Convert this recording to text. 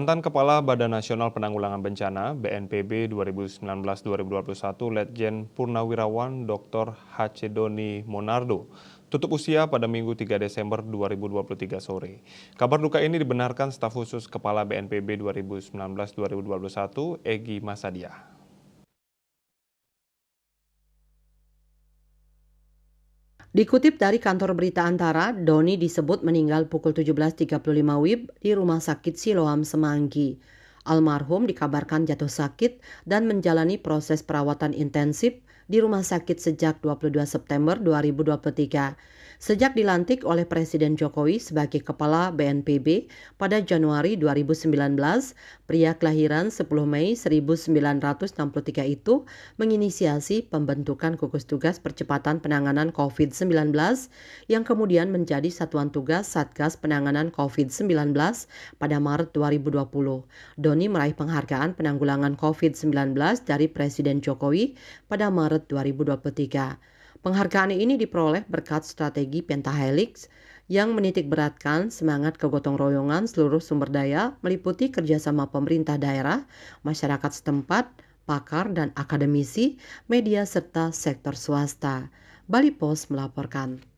Mantan Kepala Badan Nasional Penanggulangan Bencana (BNPB) 2019-2021 Letjen Purnawirawan Dr. Hacedoni Monardo tutup usia pada Minggu 3 Desember 2023 sore. Kabar duka ini dibenarkan staf khusus Kepala BNPB 2019-2021 Egy Masadia. Dikutip dari kantor berita Antara, Doni disebut meninggal pukul 17.35 WIB di Rumah Sakit Siloam Semanggi. Almarhum dikabarkan jatuh sakit dan menjalani proses perawatan intensif di rumah sakit sejak 22 September 2023. Sejak dilantik oleh Presiden Jokowi sebagai Kepala BNPB pada Januari 2019, pria kelahiran 10 Mei 1963 itu menginisiasi pembentukan gugus tugas percepatan penanganan COVID-19 yang kemudian menjadi satuan tugas Satgas Penanganan COVID-19 pada Maret 2020. Doni meraih penghargaan penanggulangan COVID-19 dari Presiden Jokowi pada Maret 2023. Penghargaan ini diperoleh berkat strategi Pentahelix yang menitikberatkan semangat kegotong royongan seluruh sumber daya meliputi kerjasama pemerintah daerah, masyarakat setempat, pakar dan akademisi, media serta sektor swasta. Bali Post melaporkan.